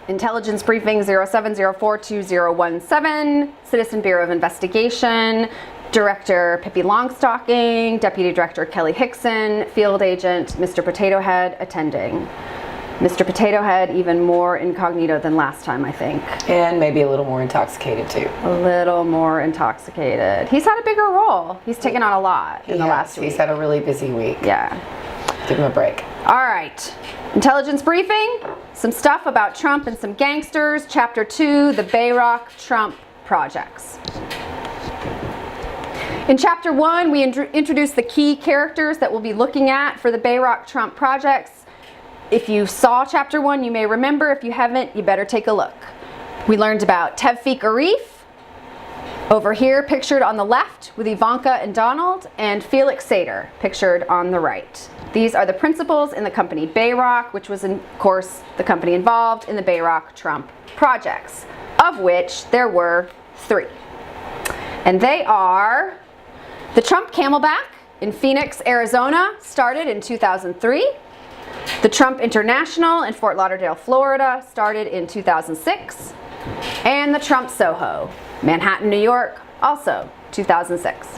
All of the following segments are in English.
Intelligence Briefing 07042017, Citizen Bureau of Investigation, Director Pippi Longstocking, Deputy Director Kelly Hickson, Field Agent Mr. Potato Head attending. Mr. Potato Head even more incognito than last time, I think. And maybe a little more intoxicated too. A little more intoxicated. He's had a bigger role. He's taken on a lot in the last week. He's had a really busy week. Yeah. Give him a break. All right. Intelligence Briefing, some stuff about Trump and some gangsters. Chapter 2, the Bayrock Trump projects. In Chapter 1, we introduce the key characters that we'll be looking at for the Bayrock Trump projects. If you saw Chapter 1, you may remember. If you haven't, you better take a look. We learned about Tevfik Arif, over here pictured on the left with Ivanka and Donald, and Felix Sater, pictured on the right. These are the principals in the company Bayrock, which was, of course, the company involved in the Bayrock Trump projects, of which there were 3. And they are the Trump Camelback in Phoenix, Arizona, started in 2003. The Trump International in Fort Lauderdale, Florida, started in 2006. And the Trump Soho, Manhattan, New York, also 2006.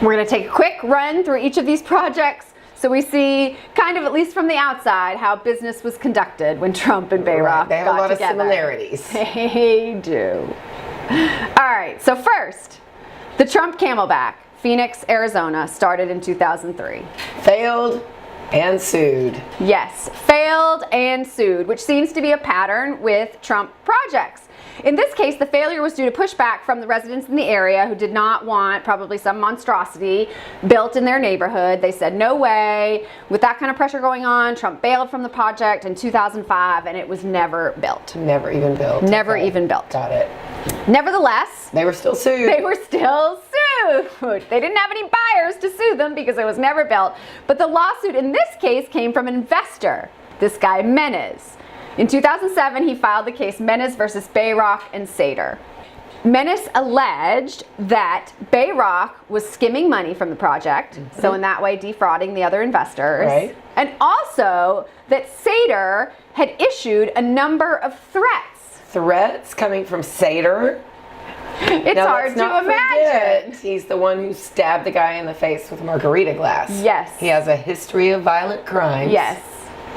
We're going to take a quick run through each of these projects so we see, kind of at least from the outside, how business was conducted when Trump and Bayrock got together. They have a lot of similarities. They do. All right, so first, the Trump Camelback, Phoenix, Arizona, started in 2003. Failed and sued. Yes, failed and sued, which seems to be a pattern with Trump projects. In this case, the failure was due to pushback from the residents in the area who did not want probably some monstrosity built in their neighborhood. They said, no way. With that kind of pressure going on, Trump bailed from the project in 2005, and it was never built. Never even built. Never even built. Got it. Nevertheless, they were still sued. They were still sued. They didn't have any buyers to sue them because it was never built. But the lawsuit in this case came from an investor, this guy Menes. In 2007, he filed the case Menes versus Bayrock and Sater. Menes alleged that Bayrock was skimming money from the project, so in that way defrauding the other investors. Right. And also that Sater had issued a number of threats. Threats coming from Sater? It's hard to imagine. He's the one who stabbed the guy in the face with a margarita glass. Yes. He has a history of violent crimes. Yes.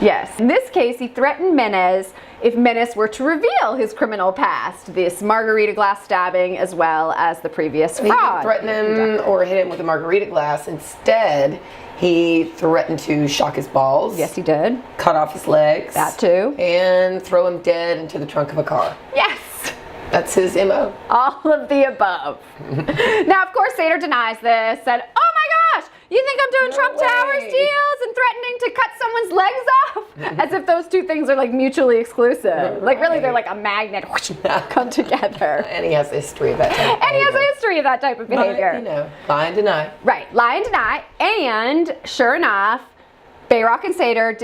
Yes. In this case, he threatened Menes if Menes were to reveal his criminal past, this margarita glass stabbing as well as the previous fraud. He didn't threaten him or hit him with a margarita glass. Instead, he threatened to shock his balls. Yes, he did. Cut off his legs. That too. And throw him dead into the trunk of a car. Yes. That's his MO. All of the above. Now, of course, Sater denies this, said, oh my gosh, you think I'm doing Trump Towers deals and threatening to cut someone's legs off? As if those two things are like mutually exclusive. Like really, they're like a magnet, whoosh, come together. And he has a history of that type of behavior. And he has a history of that type of behavior. But, you know, lie and deny. Right, lie and deny. And sure enough, Bayrock and Sater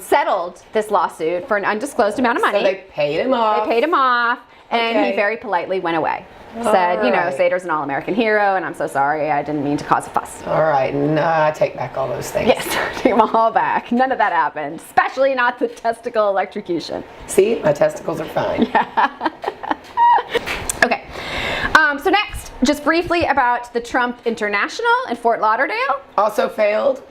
settled this lawsuit for an undisclosed amount of money. So they paid him off. They paid him off. And he very politely went away. Said, you know, Sater's an all-American hero, and I'm so sorry, I didn't mean to cause a fuss. All right, I take back all those things. Yes, take them all back. None of that happened, especially not the testicle electrocution. See, my testicles are fine. Yeah. Okay, so next, just briefly about the Trump International in Fort Lauderdale. Also failed.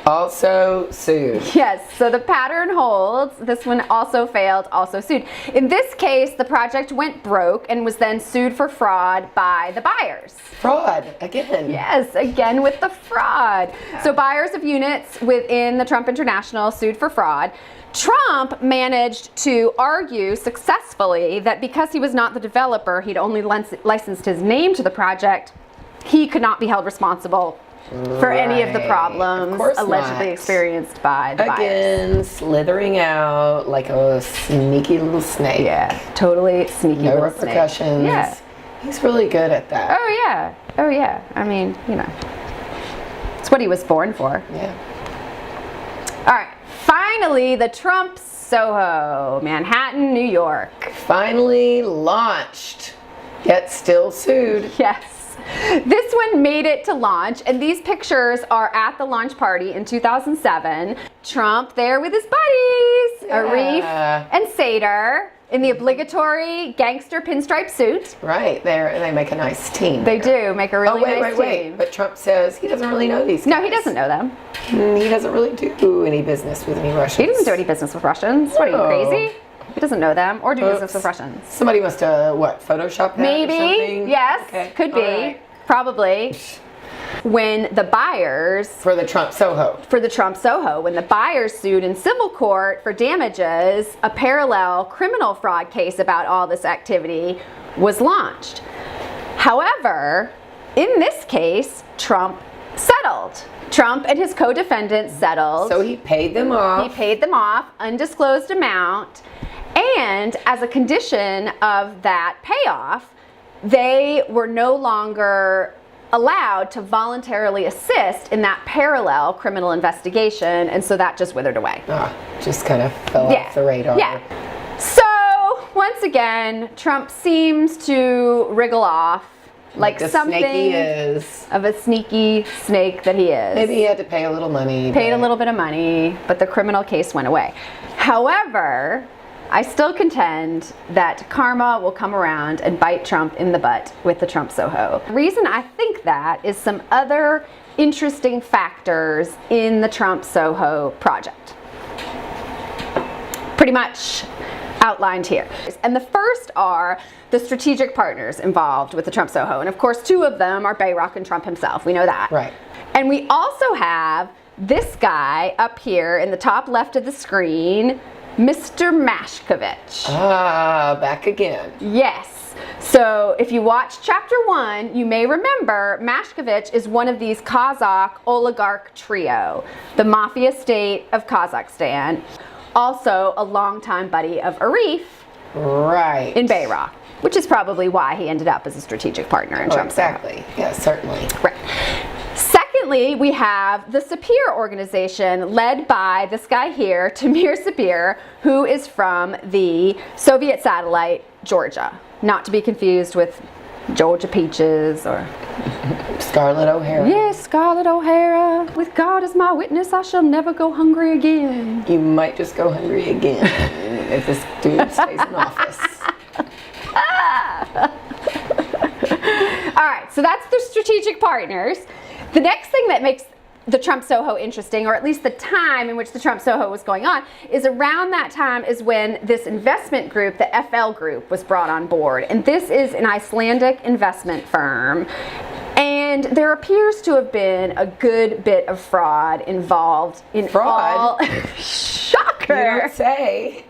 Also sued. Yes, so the pattern holds. This one also failed, also sued. In this case, the project went broke and was then sued for fraud by the buyers. Fraud, again. Yes, again with the fraud. Yeah. So buyers of units within the Trump International sued for fraud. Trump managed to argue successfully that because he was not the developer, he'd only licensed his name to the project, he could not be held responsible for any of the problems allegedly experienced by the buyers. Again, slithering out like a sneaky little snake. Yeah, totally sneaky little snake. No repercussions. Yeah. He's really good at that. Oh yeah, oh yeah. I mean, you know, it's what he was born for. Yeah. All right, finally the Trump Soho, Manhattan, New York. Finally launched, yet still sued. Yes. This one made it to launch, and these pictures are at the launch party in 2007. Trump there with his buddies. Arif and Sater in the obligatory gangster pinstripe suit. Right, they make a nice team. They do make a really nice team. Wait. But Trump says he doesn't really know these guys. No, he doesn't know them. He doesn't really do any business with any Russians. He doesn't do any business with Russians. What, are you crazy? He doesn't know them or do business with Russians. Somebody must have, Photoshopped that Maybe, or something? yes, Okay. could be, Right. probably. When the buyers For the Trump Soho. when the buyers sued in civil court for damages, a parallel criminal fraud case about all this activity was launched. However, in this case, Trump settled. Trump and his co-defendants settled. So he paid them off. He paid them off, undisclosed amount, and as a condition of that payoff, they were no longer allowed to voluntarily assist in that parallel criminal investigation, and so that just withered away. Just kind of fell off the radar. Yeah. So, once again, Trump seems to wriggle off like the something snake he is. of a sneaky snake that he is. Maybe he had to pay a little money. Paid a little bit of money, but the criminal case went away. However, I still contend that karma will come around and bite Trump in the butt with the Trump Soho. The reason I think that is some other interesting factors in the Trump Soho project. Pretty much outlined here. And the first are the strategic partners involved with the Trump Soho. And of course, two of them are Bayrock and Trump himself. We know that. Right. And we also have this guy up here in the top left of the screen, Mr. Mashkovich. Back again. Yes. So if you watch chapter 1, you may remember Mashkovich is one of these Kazakh oligarch trio, the mafia state of Kazakhstan. Also a longtime buddy of Arif. Right. In Bayrock, which is probably why he ended up as a strategic partner in Trump's exactly. Yeah, certainly. Right. Secondly, we have the Sapir organization led by this guy here, Tamir Sapir, who is from the Soviet satellite Georgia. Not to be confused with Georgia Peaches or Scarlett O'Hara. Yes, Scarlett O'Hara. With God as my witness, I shall never go hungry again. You might just go hungry again if this dude stays in office. All right, so that's the strategic partners. The next thing that makes the Trump Soho interesting, or at least the time in which the Trump Soho was going on, is around that time is when this investment group, the FL Group, was brought on board. And this is an Icelandic investment firm. And there appears to have been a good bit of fraud involved in all... Shocker! You don't say.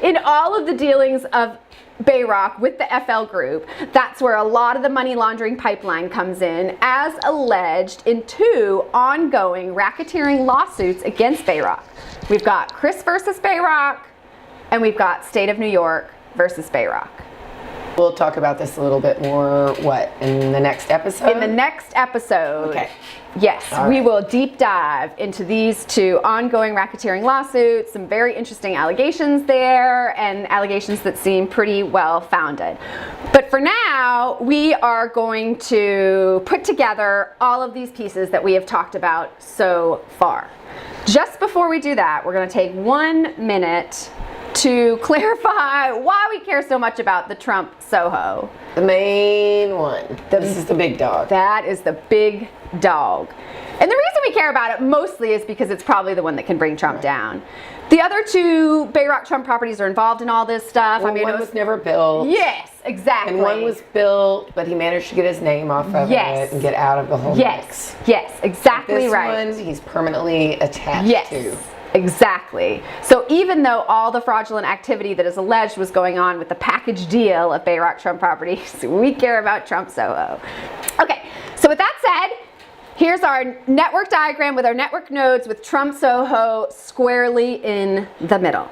In all of the dealings of Bayrock with the FL Group. That's where a lot of the money laundering pipeline comes in, as alleged in 2 ongoing racketeering lawsuits against Bayrock. We've got Chris versus Bayrock, and we've got State of New York versus Bayrock. We'll talk about this a little bit more, in the next episode? In the next episode. Okay. Yes, we will deep dive into these 2 ongoing racketeering lawsuits, some very interesting allegations there, and allegations that seem pretty well founded. But for now, we are going to put together all of these pieces that we have talked about so far. Just before we do that, we're going to take 1 minute to clarify why we care so much about the Trump Soho. The main one. This is the big dog. That is the big dog. And the reason we care about it mostly is because it's probably the one that can bring Trump down. The other 2 Bayrock Trump properties are involved in all this stuff. Well, one was never built. Yes, exactly. And one was built, but he managed to get his name off of it and get out of the whole mix. Yes, exactly right. This one, he's permanently attached to. Exactly. So even though all the fraudulent activity that is alleged was going on with the package deal of Bayrock Trump properties, we care about Trump Soho. Okay, so with that said, here's our network diagram with our network nodes with Trump Soho squarely in the middle.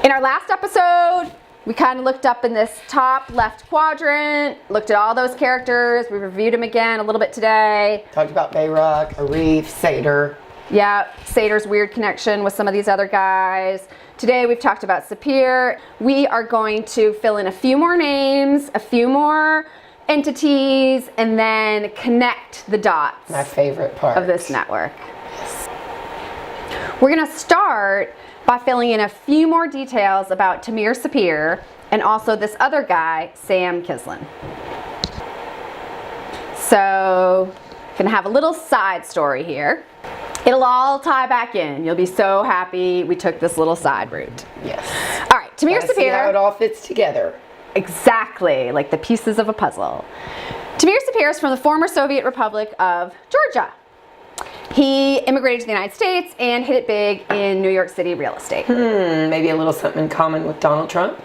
In our last episode, we kind of looked up in this top left quadrant, looked at all those characters, we reviewed them again a little bit today. Talked about Bayrock, Arif, Sater. Yeah, Sater's weird connection with some of these other guys. Today we've talked about Sapir. We are going to fill in a few more names, a few more entities, and then connect the dots. My favorite part of this network. We're going to start by filling in a few more details about Tamir Sapir and also this other guy, Sam Kislin. So, gonna have a little side story here. It'll all tie back in. You'll be so happy we took this little side route. Yes. All right, Tamir Gotta see how Sapir. it all fits together. Exactly, like the pieces of a puzzle. Tamir Sapir is from the former Soviet Republic of Georgia. He immigrated to the United States and hit it big in New York City real estate. Maybe a little something in common with Donald Trump?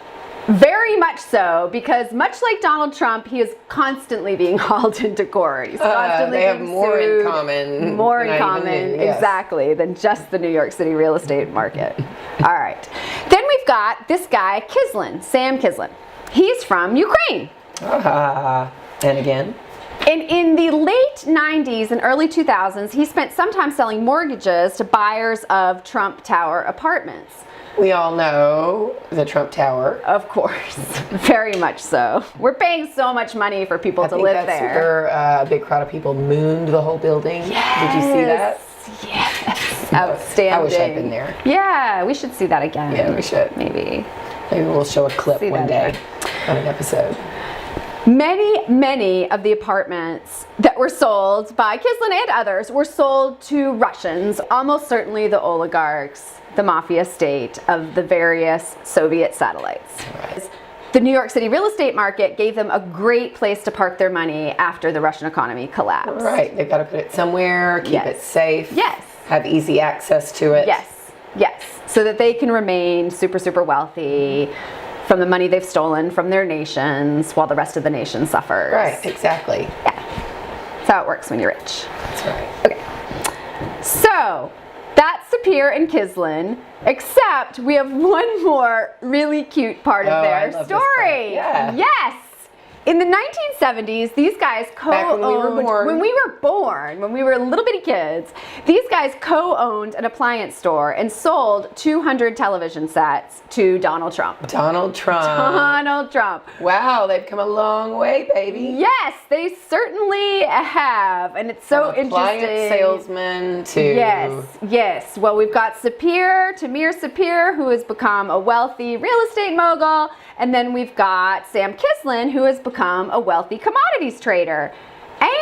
Very much so, because much like Donald Trump, he is constantly being hauled into court. He's constantly they have being more in sued. common. More than in I even common, knew, yes. exactly, than just the New York City real estate market. All right. Then we've got this guy, Kislin, Sam Kislin. He's from Ukraine. And again? And in the late 90s and early 2000s, he spent some time selling mortgages to buyers of Trump Tower apartments. We all know the Trump Tower. Of course, very much so. We're paying so much money for people to live there. A big crowd of people mooned the whole building. Yes. Did you see that? Yes. Outstanding. I wish I'd been there. Yeah, we should see that again. Yeah, we should. Maybe. Maybe we'll show a clip See one that day on an episode. Many of the apartments that were sold by Kislin and others were sold to Russians, almost certainly the oligarchs, the mafia state of the various Soviet satellites. Right. The New York City real estate market gave them a great place to park their money after the Russian economy collapsed. Right, they've got to put it somewhere, keep it safe, Yes. have easy access to it. Yes, so that they can remain super wealthy from the money they've stolen from their nations while the rest of the nation suffers. Right, exactly. Yeah, that's how it works when you're rich. That's right. Okay, so that's Sapir and Kislin, except we have one more really cute part of I their love this part. story. Yeah. Yes. In the 1970s, these guys co-owned, when we were born. when we were little bitty kids, these guys co-owned an appliance store and sold 200 television sets to Donald Trump. Donald Trump. Donald Trump. Wow, they've come a long way, baby. Yes, they certainly have, and it's so From appliance interesting. salesman to Yes. Well, we've got Tamir Sapir, who has become a wealthy real estate mogul, and then we've got Sam Kislin, who has become a wealthy commodities trader.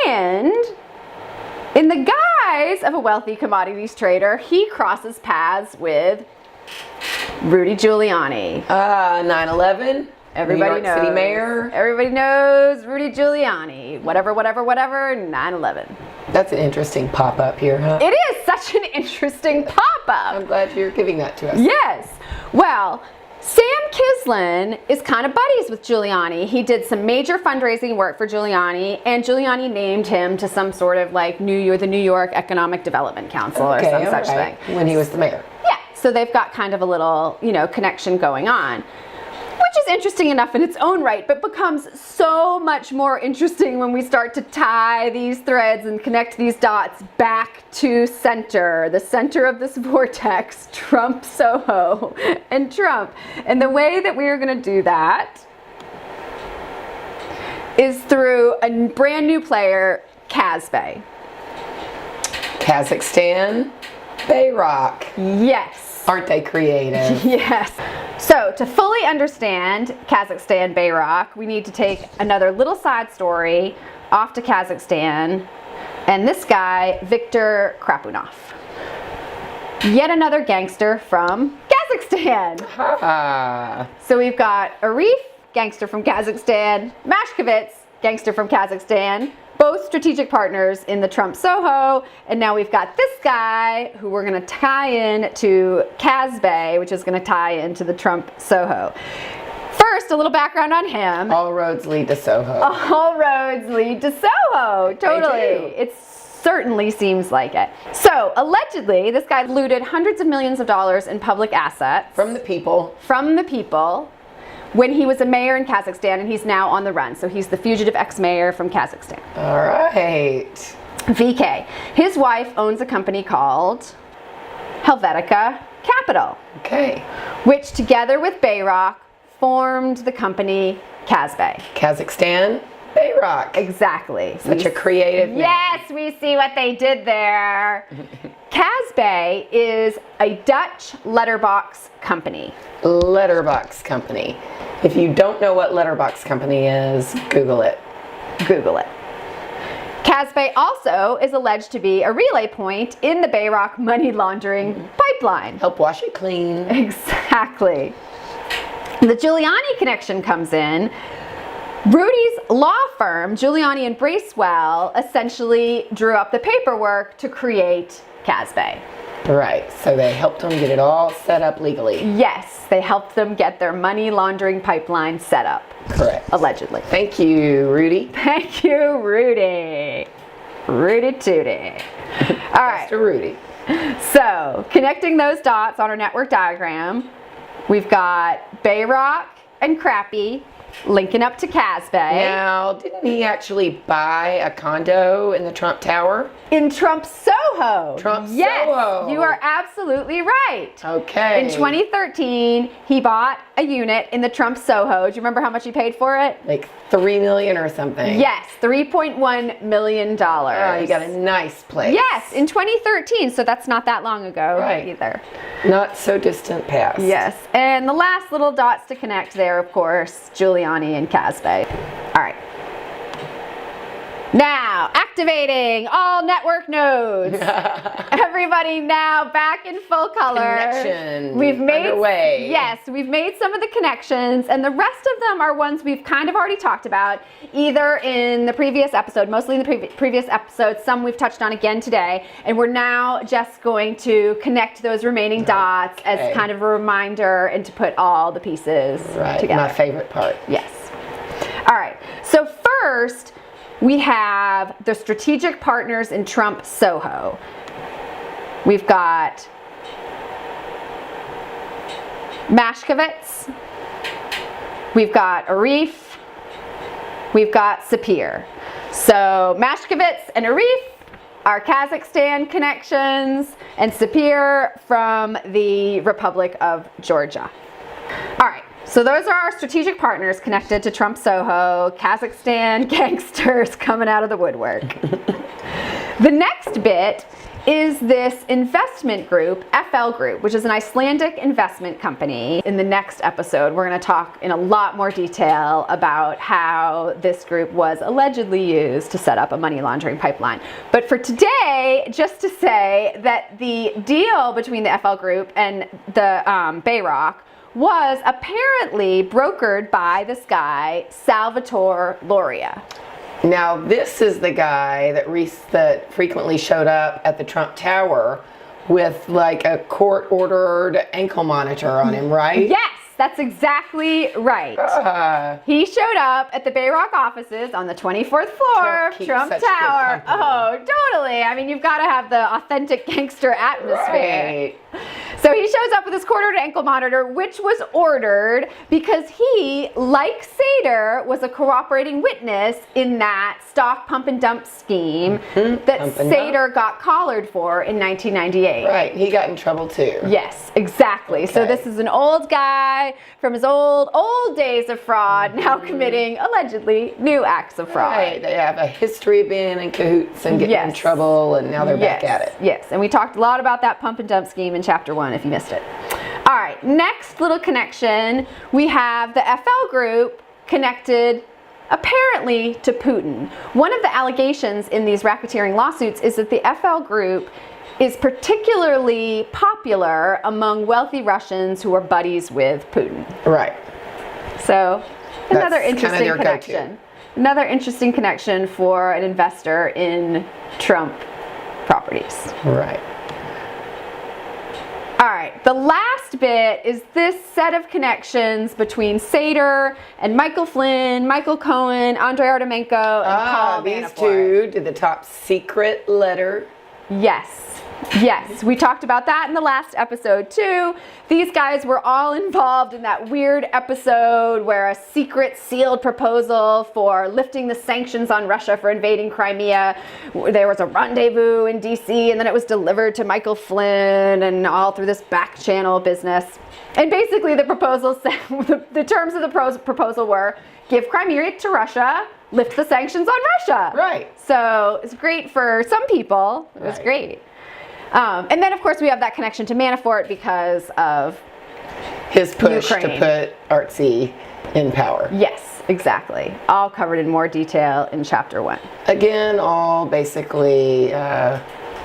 And in the guise of a wealthy commodities trader, he crosses paths with Rudy Giuliani. 9/11. Everybody New York knows. City mayor. Everybody knows Rudy Giuliani. Whatever, 9/11. That's an interesting pop-up here, huh? It is such an interesting pop-up. I'm glad you're giving that to us. Yes. Well, Sam Kislin is kind of buddies with Giuliani. He did some major fundraising work for Giuliani, and Giuliani named him to some sort of like the New York Economic Development Council or some such thing. When he was the mayor. Yeah. So they've got kind of a little, connection going on, which is interesting enough in its own right, but becomes so much more interesting when we start to tie these threads and connect these dots back to the center of this vortex, Trump, Soho, and Trump. And the way that we are going to do that is through a brand new player, Kazbay. Kazakhstan, Bayrock. Yes. Aren't they creative? Yes. So to fully understand Kazakhstan, Bayrock, we need to take another little side story off to Kazakhstan, and this guy, Viktor Krapunov. Yet another gangster from Kazakhstan. So we've got Arif, gangster from Kazakhstan, Mashkovitz, gangster from Kazakhstan, both strategic partners in the Trump Soho, and now we've got this guy who we're going to tie in to Kazbay, which is going to tie into the Trump Soho. First, a little background on him. All roads lead to Soho. All roads lead to Soho. Totally. It certainly seems like it. So, allegedly, this guy looted hundreds of millions of dollars in public assets. From the people. When he was a mayor in Kazakhstan, and he's now on the run. So he's the fugitive ex-mayor from Kazakhstan. All right. VK. His wife owns a company called Helvetica Capital. Okay. Which, together with Bayrock, formed the company Kazbay. Kazakhstan, Bayrock. Exactly. Such a creative name. Yes, we see what they did there. Casbay is a Dutch letterbox company. Letterbox company. If you don't know what letterbox company is, Google it. Google it. Casbay also is alleged to be a relay point in the Bayrock money laundering pipeline. Help wash it clean. Exactly. The Giuliani connection comes in. Rudy's law firm, Giuliani and Bracewell, essentially drew up the paperwork to create Casbay. Right, so they helped them get it all set up legally. Yes, they helped them get their money laundering pipeline set up. Correct. Allegedly. Thank you, Rudy. Thank you, Rudy. Rudy Tooty. All right. Mr. Rudy. So, connecting those dots on our network diagram, we've got Bayrock and Crappy linking up to Casbay. Now, didn't he actually buy a condo in the Trump Tower? In Trump Soho. Trump yes, Soho. You are absolutely right. Okay. In 2013, he bought a unit in the Trump Soho. Do you remember how much he paid for it? Like $3 million or something. Yes, $3.1 million. Oh, you got a nice place. Yes, in 2013, so that's not that long ago Right. either. Not so distant past. Yes, and the last little dots to connect there, of course, Giuliani and Casbay. All right. Now, activating all network nodes. Everybody now back in full color. Connection We've made underway. Yes, we've made some of the connections, and the rest of them are ones we've kind of already talked about, either in the previous episode, mostly in the previous episode, some we've touched on again today, and we're now just going to connect those remaining dots as kind of a reminder and to put all the pieces together. My favorite part. Yes. All right. So first, we have the strategic partners in Trump Soho. We've got Mashkovitz, we've got Arif, we've got Sapir. So Mashkovitz and Arif are Kazakhstan connections, and Sapir from the Republic of Georgia. All right. So those are our strategic partners connected to Trump Soho, Kazakhstan gangsters coming out of the woodwork. The next bit is this investment group, FL Group, which is an Icelandic investment company. In the next episode, we're going to talk in a lot more detail about how this group was allegedly used to set up a money laundering pipeline. But for today, just to say that the deal between the FL Group and the Bayrock was apparently brokered by this guy, Salvatore Loria. Now, this is the guy that frequently showed up at the Trump Tower with like a court-ordered ankle monitor on him, right? Yes, that's exactly right. He showed up at the Bayrock offices on the 24th floor of Trump Tower. Oh, totally. I mean, you've got to have the authentic gangster atmosphere. Right. So he shows up with his court-ordered ankle monitor, which was ordered because he, like Sater, was a cooperating witness in that stock pump and dump scheme that Sater got collared for in 1998. Right, he got in trouble too. Yes, exactly. Okay. So this is an old guy from his old days of fraud, now committing allegedly new acts of fraud. Right, they have a history of being in cahoots and getting in trouble, and now they're back at it. Yes, and we talked a lot about that pump and dump scheme in chapter 1 if you missed it. All right, next little connection, we have the FL Group connected apparently to Putin. One of the allegations in these racketeering lawsuits is that the FL Group is particularly popular among wealthy Russians who are buddies with Putin. Right. So another That's interesting their connection. go-to. Another interesting connection for an investor in Trump properties. Right. All right, the last bit is this set of connections between Sater and Michael Flynn, Michael Cohen, Andrei Artemenko, and Paul these Manafort. two did the top secret letter. Yes. Yes, we talked about that in the last episode too. These guys were all involved in that weird episode where a secret sealed proposal for lifting the sanctions on Russia for invading Crimea. There was a rendezvous in DC, and then it was delivered to Michael Flynn, and all through this back channel business. And basically the proposal said, the terms of the proposal were give Crimea to Russia, lift the sanctions on Russia. Right. So it's great for some people. It was great. And then, of course, we have that connection to Manafort because of his push Ukraine. to put Artsy in power. Yes, exactly. All covered in more detail in chapter 1. Again, all basically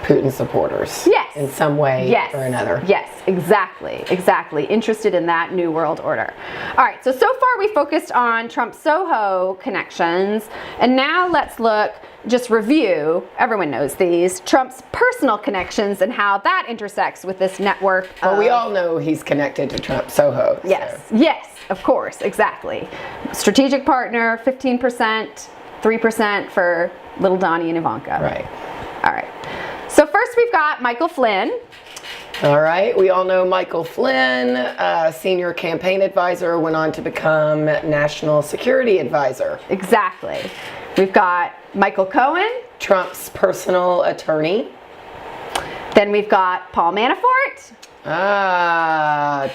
Putin supporters. Yes. In some way Yes. or another. Yes, exactly. Interested in that new world order. All right, so far we focused on Trump-Soho connections, and now let's look, just review, everyone knows these, Trump's personal connections and how that intersects with this network. Well, we all know he's connected to Trump-Soho. Yes, of course, exactly. Strategic partner, 15%, 3% for little Donnie and Ivanka. Right. All right. So first we've got Michael Flynn. All right, we all know Michael Flynn, senior campaign advisor, went on to become national security advisor. Exactly. We've got Michael Cohen. Trump's personal attorney. Then we've got Paul Manafort.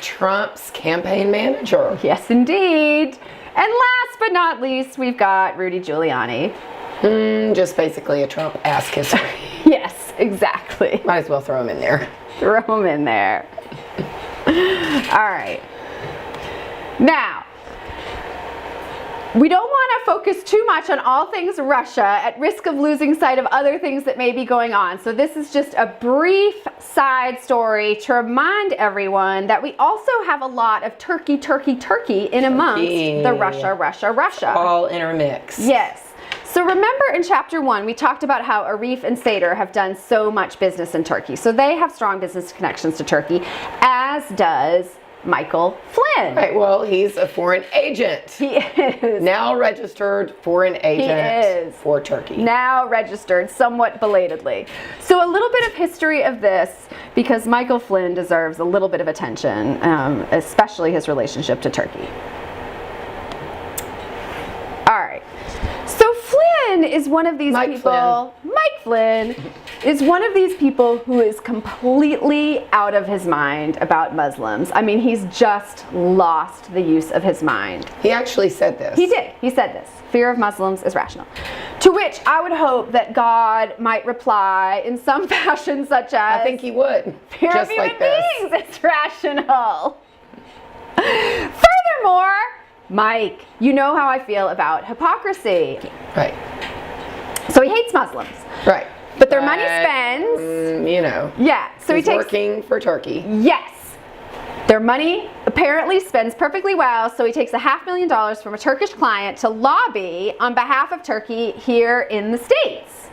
Trump's campaign manager. Yes, indeed. And last but not least, we've got Rudy Giuliani. Just basically a Trump ass kisser. Yes, exactly. Might as well throw him in there. Throw him in there. All right. Now, we don't want to focus too much on all things Russia at risk of losing sight of other things that may be going on. So this is just a brief side story to remind everyone that we also have a lot of Turkey in amongst the Russia. All intermixed. Yes. So remember in chapter 1, we talked about how Arif and Sater have done so much business in Turkey. So they have strong business connections to Turkey, as does Michael Flynn. Right, well, he's a foreign agent. He is. Now registered foreign agent for Turkey. Now registered, somewhat belatedly. So a little bit of history of this, because Michael Flynn deserves a little bit of attention, especially his relationship to Turkey. All right. So Flynn is one of these people. Mike Flynn is one of these people who is completely out of his mind about Muslims. I mean, he's just lost the use of his mind. He actually said this. He did. He said this. Fear of Muslims is rational. To which I would hope that God might reply in some fashion such as, I think he would. fear just of like human beings is rational. Furthermore, Mike, you know how I feel about hypocrisy. Right. So he hates Muslims. Right. But their money spends. You know. Yeah. So he's he takes. working for Turkey. Yes. Their money apparently spends perfectly well, so he takes $500,000 from a Turkish client to lobby on behalf of Turkey here in the States.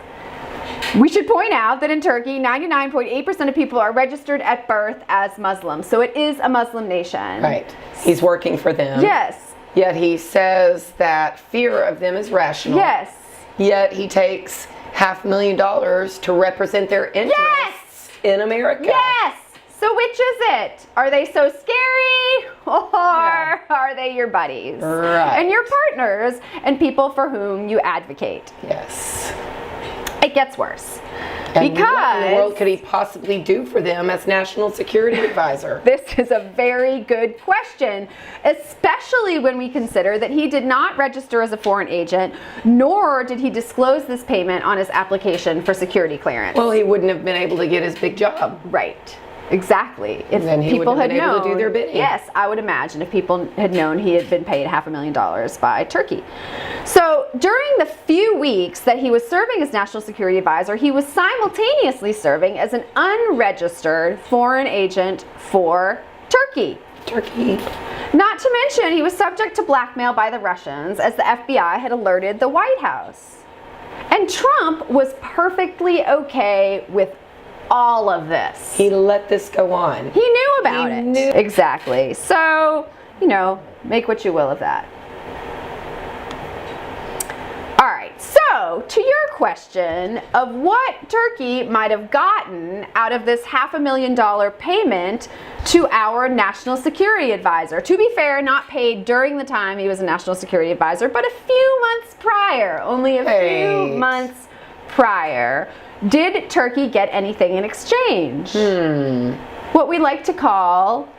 We should point out that in Turkey, 99.8% of people are registered at birth as Muslims. So it is a Muslim nation. Right. He's working for them. Yes. Yet he says that fear of them is rational. Yes. Yet he takes $500,000 to represent their interests in America. Yes. So which is it? Are they so scary, or are they your buddies? Right. And your partners and people for whom you advocate? Yes. It gets worse. And because what in the world could he possibly do for them as national security advisor? This is a very good question, especially when we consider that he did not register as a foreign agent, nor did he disclose this payment on his application for security clearance. Well, he wouldn't have been able to get his big job. Right. Exactly. If then he people would have had been able known, to do their bidding. Yes, I would imagine if people had known he had been paid $500,000 by Turkey. So during the few weeks that he was serving as national security advisor, he was simultaneously serving as an unregistered foreign agent for Turkey. Not to mention, he was subject to blackmail by the Russians, as the FBI had alerted the White House. And Trump was perfectly okay with all of this. He let this go on. He knew about He it. knew. Exactly. So, you know, make what you will of that. All right, so to your question of what Turkey might have gotten out of this $500,000 payment to our national security advisor. To be fair, not paid during the time he was a national security advisor, but a few months prior, only a few months prior. Did Turkey get anything in exchange? What we like to call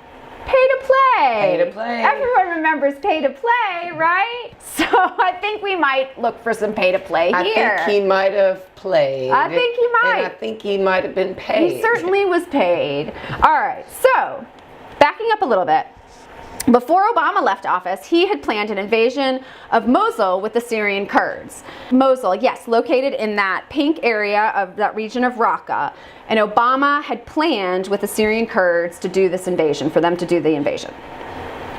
pay to play. Pay to play. Everyone remembers pay to play, right? So I think we might look for some pay to play here. I think he might have played. I think he might. And I think he might have been paid. He certainly was paid. All right, so backing up a little bit. Before Obama left office, he had planned an invasion of Mosul with the Syrian Kurds. Mosul, yes, located in that pink area of that region of Raqqa. And Obama had planned with the Syrian Kurds to do this invasion, for them to do the invasion.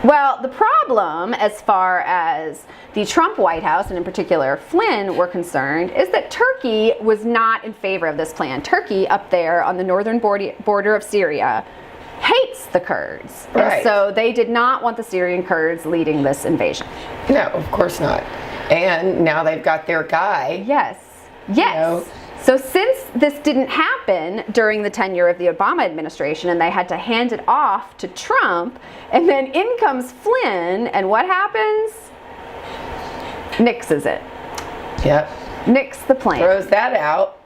Well, the problem as far as the Trump White House, and in particular Flynn, were concerned, is that Turkey was not in favor of this plan. Turkey, up there on the northern border of Syria, hates the Kurds. Right. And so they did not want the Syrian Kurds leading this invasion. No, of course not. And now they've got their guy. Yes. Yes. So since this didn't happen during the tenure of the Obama administration and they had to hand it off to Trump, and then in comes Flynn, and what happens? Nixes it. Yep. Nix the plan. Throws that out.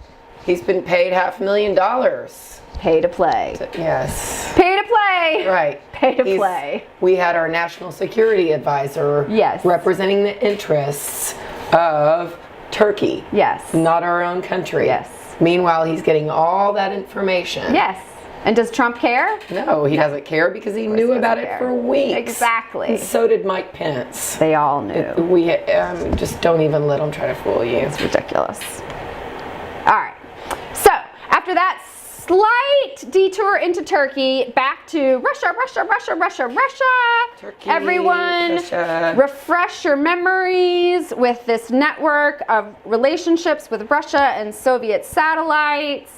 He's been paid $500,000. Pay to play. Yes. Pay to play. Right. Pay to play. We had our national security advisor Yes. representing the interests of Turkey. Yes. Not our own country. Yes. Meanwhile, he's getting all that information. Yes. And does Trump care? No, he doesn't care because he knew about it for weeks. Exactly. And so did Mike Pence. They all knew. We just don't even let them try to fool you. It's ridiculous. All right. So after that slight detour into Turkey, back to Russia. Turkey, Everyone, Russia. refresh your memories with this network of relationships with Russia and Soviet satellites.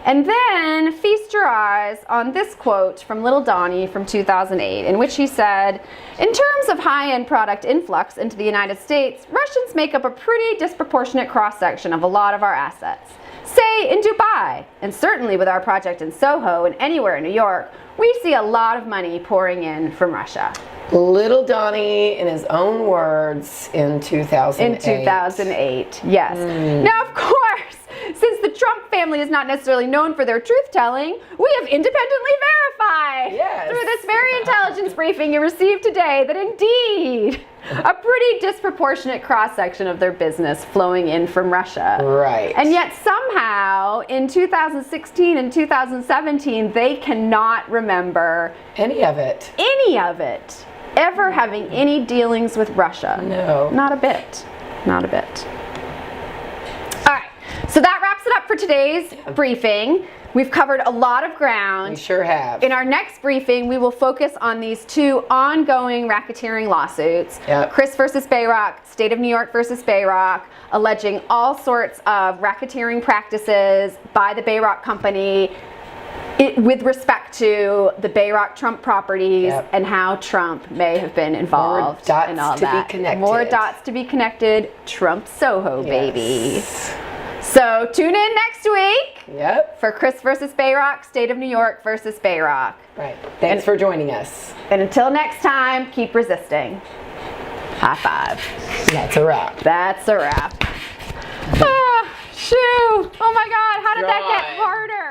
And then feast your eyes on this quote from Little Donnie from 2008, in which he said, "In terms of high-end product influx into the United States, Russians make up a pretty disproportionate cross-section of a lot of our assets. Say in Dubai, and certainly with our project in Soho and anywhere in New York, we see a lot of money pouring in from Russia." Little Donnie, in his own words, in 2008. In 2008, yes. Now, of course, since the Trump family is not necessarily known for their truth-telling, we have independently verified through this very intelligence briefing you received today that indeed a pretty disproportionate cross-section of their business flowing in from Russia. Right. And yet somehow in 2016 and 2017, they cannot remember Any of it. ever having any dealings with Russia. No. Not a bit. Not a bit. All right. So that wraps it up for today's briefing. We've covered a lot of ground. We sure have. In our next briefing, we will focus on these two ongoing racketeering lawsuits. Yep. Chris versus Bayrock, State of New York versus Bayrock, alleging all sorts of racketeering practices by the Bayrock company with respect to the Bayrock Trump properties and how Trump may have been involved in all that. More dots to be connected. Trump Soho, baby. So tune in next week for Chris versus Bayrock, State of New York versus Bayrock. Right. Thanks for joining us. And until next time, keep resisting. High five. That's a wrap. That's a wrap. Ah, shoo. Oh my God, how did that get harder?